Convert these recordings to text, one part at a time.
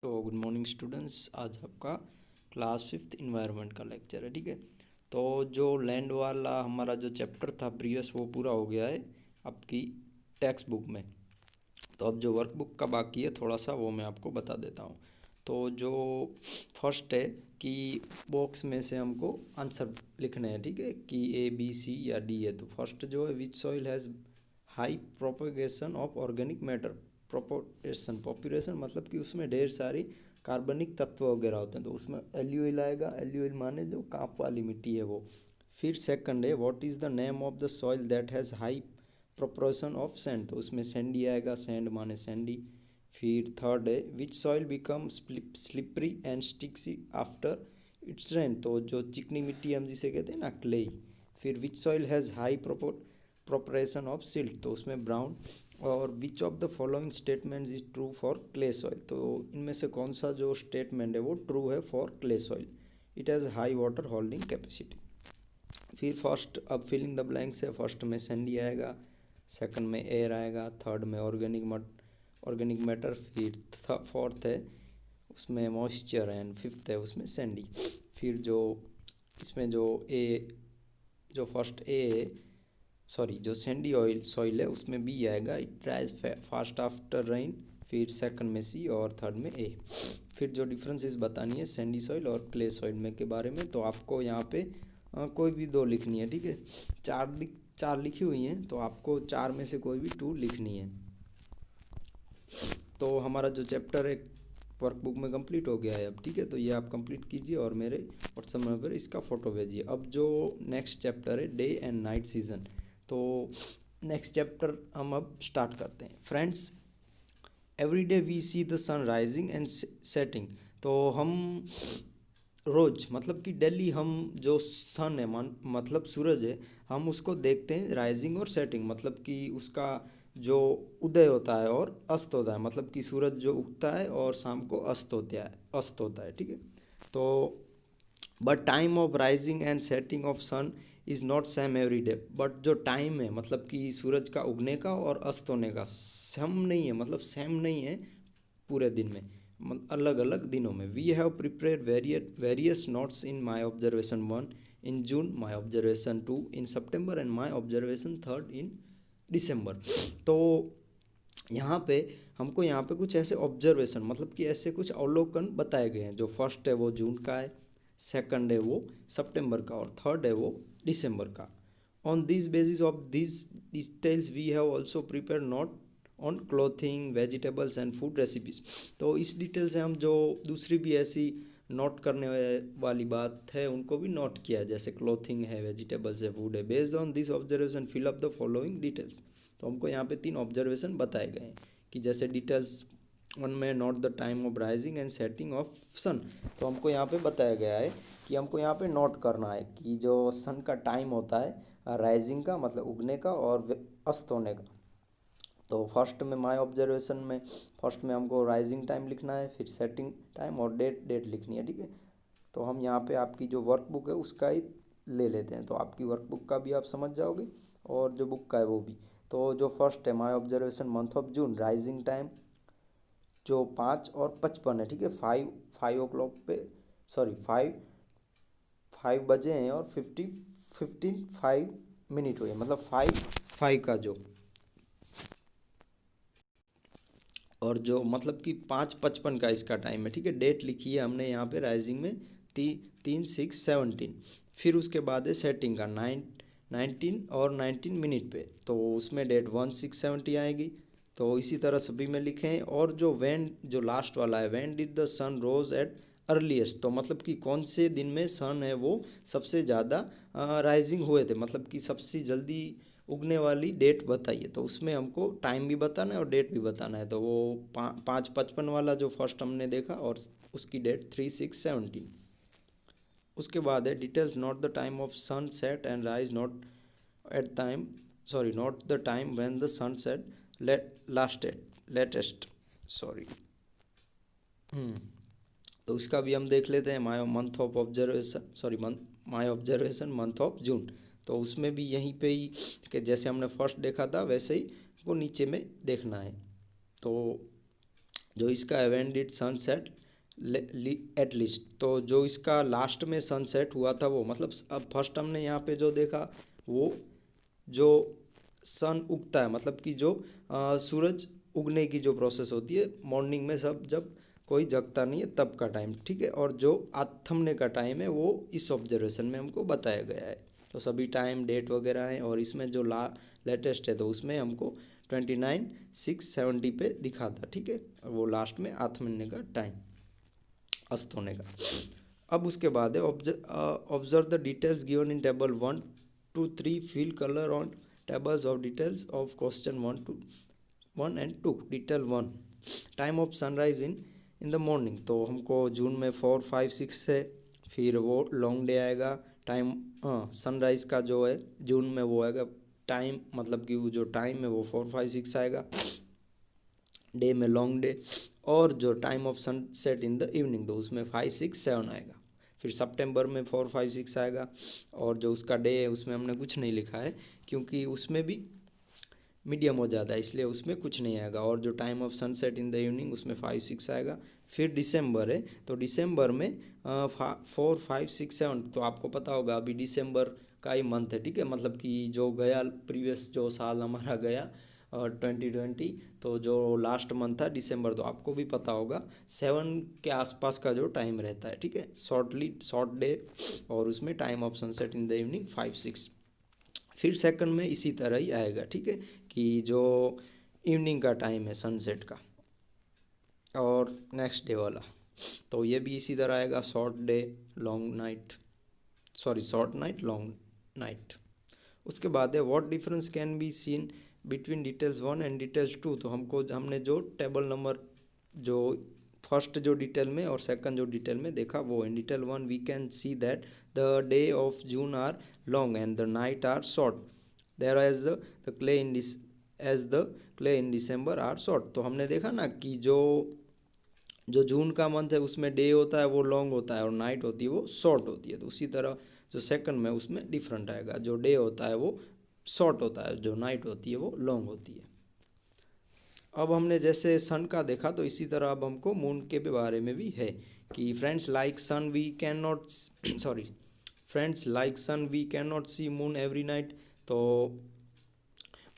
तो good morning students. आज आपका क्लास फिफ्थ इन्वायरमेंट का लेक्चर है। ठीक है, तो जो लैंड वाला हमारा जो चैप्टर था प्रीवियस वो पूरा हो गया है आपकी टेक्स्ट बुक में। तो अब जो वर्कबुक का बाकी है थोड़ा सा वो मैं आपको बता देता हूँ। तो जो फर्स्ट है कि बॉक्स में से हमको आंसर लिखने हैं। ठीक है, कि ए बी सी या डी है। तो फर्स्ट जो है, which soil has high propagation of organic matter. Proportion population मतलब कि उसमें ढेर सारी कार्बनिक तत्व वगैरह होते हैं, तो उसमें एल्यूल आएगा। एल्यूल माने जो कांप वाली मिट्टी है वो। फिर सेकंड है, what is the name of the soil that has high proportion of sand, तो उसमें सैंडी आएगा। सैंड माने सैंडी। फिर थर्ड है, which soil become slippery and sticky after its rain, तो जो चिकनी मिट्टी हम जिसे कहते हैं ना, क्ले। फिर which soil has high proportion of silt, तो उसमें ब्राउन। और which of the following statements is true for clay soil, तो इनमें से कौन सा जो स्टेटमेंट है वो ट्रू है for clay soil. It has high water holding capacity. फिर फर्स्ट, अब फिलिंग द ब्लैंक्स है। फर्स्ट में सैंडी आएगा, सेकंड में एयर आएगा, थर्ड में ऑर्गेनिक मैटर, फिर फोर्थ है उसमें मॉइस्चर एंड फिफ्थ है उसमें सैंडी। फिर जो इसमें जो ए जो फर्स्ट ए है, सॉरी जो सैंडी ऑयल सॉइल है उसमें बी आएगा। It ड्राइज fast after rain. फिर सेकंड में सी और थर्ड में ए। फिर जो डिफरेंसेस बतानी है सैंडी सॉइल और क्ले सॉइल में के बारे में, तो आपको यहाँ पे कोई भी दो लिखनी है। ठीक है, चार लिखी हुई हैं, तो आपको चार में से कोई भी टू लिखनी है। तो हमारा जो चैप्टर है वर्कबुक में कंप्लीट हो गया है अब। ठीक है, तो ये आप कंप्लीट कीजिए और मेरे व्हाट्सएप नंबर पर इसका फ़ोटो भेजिए। अब जो नेक्स्ट चैप्टर है डे एंड नाइट सीजन, तो नेक्स्ट चैप्टर हम अब स्टार्ट करते हैं। Friends, every day we see the sun rising and setting, तो हम रोज़ मतलब कि डेली हम जो सन है मतलब सूरज है, हम उसको देखते हैं राइजिंग और सेटिंग, मतलब कि उसका जो उदय होता है और अस्त होता है, मतलब कि सूरज जो उगता है और शाम को अस्त होता है। ठीक है, तो but time of rising and setting of sun is not same every day, but जो टाइम है मतलब कि सूरज का उगने का और अस्त होने का सेम नहीं है, मतलब सेम नहीं है पूरे दिन में, अलग अलग दिनों में। We have prepared various notes in my observation one in June, my observation two in September and my observation third in December. तो यहाँ पे हमको यहाँ पे कुछ ऐसे ऑब्जर्वेशन मतलब कि ऐसे कुछ अवलोकन बताए गए हैं। जो फर्स्ट है वो जून का है, सेकंड है वो सितंबर का, और थर्ड है वो दिसंबर का। On this basis of this details we have also prepare note on clothing vegetables and food recipes, तो इस डिटेल से हम जो दूसरी भी ऐसी नोट करने वाली बात है उनको भी नोट किया है, जैसे क्लोथिंग है, वेजिटेबल्स है, फूड है। Based on this observation fill up the following details, तो हमको यहाँ पे 3 ऑब्जर्वेशन बताए गए हैं कि जैसे डिटेल्स वन में note the time of rising and setting of sun, तो हमको यहाँ पे बताया गया है कि हमको यहाँ पे नोट करना है कि जो सन का टाइम होता है राइजिंग का मतलब उगने का और अस्त होने का। तो फर्स्ट में माय ऑब्जर्वेशन में फर्स्ट में हमको राइजिंग टाइम लिखना है, फिर सेटिंग टाइम और डेट लिखनी है। ठीक है, तो हम यहाँ पे आपकी जो वर्कबुक है उसका ही ले लेते हैं, तो आपकी वर्कबुक का भी आप समझ जाओगे और जो बुक का है वो भी। तो जो फर्स्ट है my observation month of June, rising time जो 5:55 है। ठीक है, 5 5 o'clock पे, सॉरी 5 5 बजे हैं और 5 हुए, मतलब 5 5 का जो, और जो मतलब कि 5:55 का इसका टाइम है। ठीक है, डेट लिखी है हमने यहाँ पे राइजिंग में 3 6 17। फिर उसके बाद है सेटिंग का 19 और 19 मिनट पे, तो उसमें डेट 1 6 70 आएगी। तो इसी तरह सभी में लिखें। और जो वैन जो लास्ट वाला है, when did the sun rose at earliest, तो मतलब कि कौन से दिन में सन है वो सबसे ज़्यादा राइजिंग हुए थे, मतलब कि सबसे जल्दी उगने वाली डेट बताइए। तो उसमें हमको टाइम भी बताना है और डेट भी बताना है। तो वो 5:55 वाला जो फर्स्ट हमने देखा और उसकी डेट 3 6 17। उसके बाद है details not the time of sun set and rise, not at time, sorry not the time when the sun set latest, sorry. तो उसका भी हम देख लेते हैं। My month of observation, sorry my observation month of June, तो उसमें भी यहीं पे ही कि जैसे हमने फर्स्ट देखा था वैसे ही को नीचे में देखना है। तो जो इसका when did sunset at least, तो जो इसका लास्ट में सनसेट हुआ था वो, मतलब अब फर्स्ट हमने यहाँ पे जो देखा वो जो सन उगता है, मतलब कि जो सूरज उगने की जो प्रोसेस होती है मॉर्निंग में, सब जब कोई जगता नहीं है तब का टाइम, ठीक है। और जो आथमने का टाइम है वो इस ऑब्जर्वेशन में हमको बताया गया है। तो सभी टाइम डेट वगैरह हैं, और इसमें जो लेटेस्ट है तो उसमें हमको 29/6/70 पे दिखा था, ठीक है। और वो लास्ट में आथमने का टाइम, अस्त होने का। अब उसके बाद है observe the details given in table 1 to 3, fill colour on tables of details of question 1 and 2। Detail 1, time of sunrise in the morning, तो हमको जून में 4, 5, 6 है, फिर वो लॉन्ग डे आएगा। टाइम, हाँ, सनराइज़ का जो है जून में वो आएगा टाइम, मतलब कि वो जो टाइम है वो 4, 5, 6 आएगा, डे में लॉन्ग डे। और जो time of sunset in the evening तो उसमें 5, 6, 7 आएगा। फिर सितंबर में 4, 5, 6 आएगा। और जो उसका डे है उसमें हमने कुछ नहीं लिखा है, क्योंकि उसमें भी मीडियम हो जाता है, इसलिए उसमें कुछ नहीं आएगा। और जो time of sunset in the evening उसमें 5, 6 आएगा। फिर दिसंबर है, तो दिसंबर में 4, 5, 6, 7, तो आपको पता होगा अभी दिसंबर का ही मंथ है, ठीक है। मतलब कि जो गया प्रीवियस जो साल हमारा गया 2020, तो जो लास्ट मंथ था दिसंबर, तो आपको भी पता होगा 7 के आसपास का जो टाइम रहता है, ठीक है। शॉर्ट डे, और उसमें time of sunset in the evening 5, 6। फिर सेकंड में इसी तरह ही आएगा, ठीक है, कि जो इवनिंग का टाइम है सनसेट का, और नेक्स्ट डे वाला, तो ये भी इसी तरह आएगा, short day long night, sorry short night long night. उसके बाद है what difference can be seen between details 1 and details 2, तो हमने जो टेबल नंबर जो फर्स्ट जो डिटेल में और सेकंड जो डिटेल में देखा वो, in detail 1 we can see that the day of June are long and the night are short, there as the clay in this as the clay in December are short. तो हमने देखा ना कि जो जो जून का मंथ है उसमें डे होता है वो लॉन्ग होता है, और नाइट होती है वो शॉर्ट होती है। तो उसी तरह जो सेकंड में उसमें डिफरेंट आएगा, जो डे होता है वो शॉर्ट होता है, जो नाइट होती है वो लॉन्ग होती है। अब हमने जैसे सन का देखा, तो इसी तरह अब हमको मून के बारे में भी है कि friends like sun we can not sorry friends like sun we can not see moon every night. तो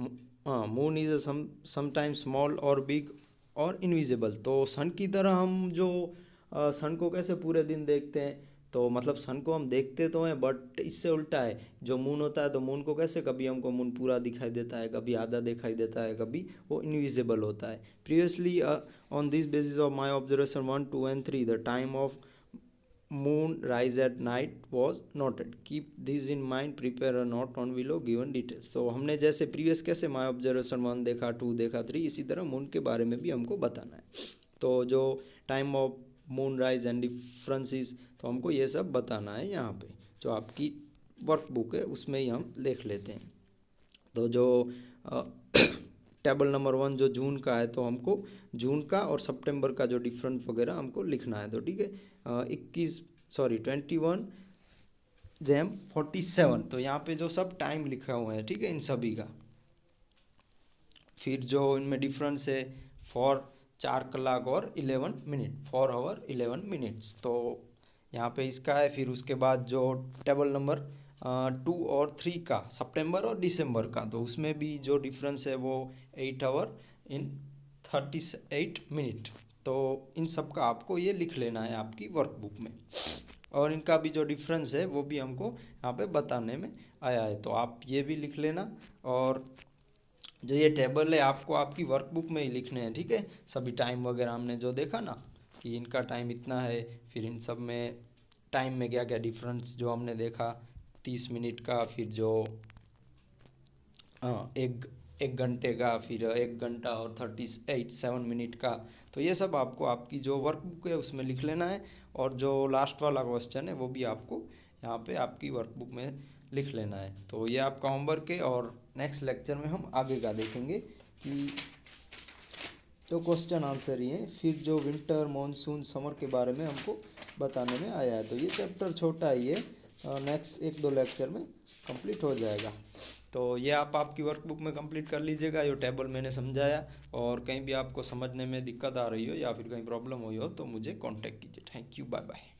हाँ, मून इज समटाइम स्मॉल और बिग और इनविजिबल। तो सन की तरह हम जो सन को कैसे पूरे दिन देखते हैं, तो मतलब सन को हम देखते तो हैं, बट इससे उल्टा है। जो मून होता है तो मून को कैसे, कभी हमको मून पूरा दिखाई देता है, कभी आधा दिखाई देता है, कभी वो इनविजिबल होता है। Previously on this basis of my observation 1, 2 and 3 the time of moon rise at night was noted, keep this in mind, prepare a note on below given details। तो हमने जैसे प्रीवियस कैसे माई ऑब्जर्वेशन 1 देखा, 2 देखा, 3, इसी तरह moon के बारे में भी हमको बताना है। तो जो time of moon rise and differences, तो हमको ये सब बताना है यहाँ पे, जो आपकी वर्कबुक है उसमें ही हम लिख लेते हैं। तो जो टेबल नंबर 1 जो जून का है, तो हमको जून का और सितंबर का जो डिफरेंट वगैरह हमको लिखना है। तो ठीक है, 21 जैम 47, तो यहाँ पे जो सब टाइम लिखा हुआ है, ठीक है, इन सभी का। फिर जो इनमें डिफरेंस है, 4 कलाक और 11 मिनट, 4 hour 11 minutes, तो यहाँ पे इसका है। फिर उसके बाद जो टेबल नंबर 2 और 3 का, सितंबर और दिसंबर का, तो उसमें भी जो डिफरेंस है वो 8 hour 38 minute। तो इन सब का आपको ये लिख लेना है आपकी वर्कबुक में, और इनका भी जो डिफरेंस है वो भी हमको यहाँ पे बताने में आया है, तो आप ये भी लिख लेना। और जो ये टेबल है आपको आपकी वर्कबुक में ही लिखने हैं, ठीक है। सभी टाइम वगैरह हमने जो देखा ना कि इनका टाइम इतना है, फिर इन सब में टाइम में क्या क्या डिफरेंस जो हमने देखा, 30 मिनट का, फिर जो हाँ एक घंटे का, फिर 1 घंटा और 7 मिनट का। तो ये सब आपको आपकी जो वर्कबुक है उसमें लिख लेना है, और जो लास्ट वाला क्वेश्चन है वो भी आपको यहाँ पे आपकी वर्कबुक में लिख लेना है। तो ये आपका होमवर्क है, और नेक्स्ट लेक्चर में हम आगे का देखेंगे कि जो क्वेश्चन आंसर ही है, फिर जो विंटर, मानसून, समर के बारे में हमको बताने में आया है। तो ये चैप्टर छोटा ही है, नेक्स्ट 1-2 लेक्चर में कंप्लीट हो जाएगा। तो ये आप आपकी वर्कबुक में कंप्लीट कर लीजिएगा। ये टेबल मैंने समझाया, और कहीं भी आपको समझने में दिक्कत आ रही हो या फिर कहीं प्रॉब्लम हुई हो तो मुझे कांटेक्ट कीजिए। Thank you, bye bye.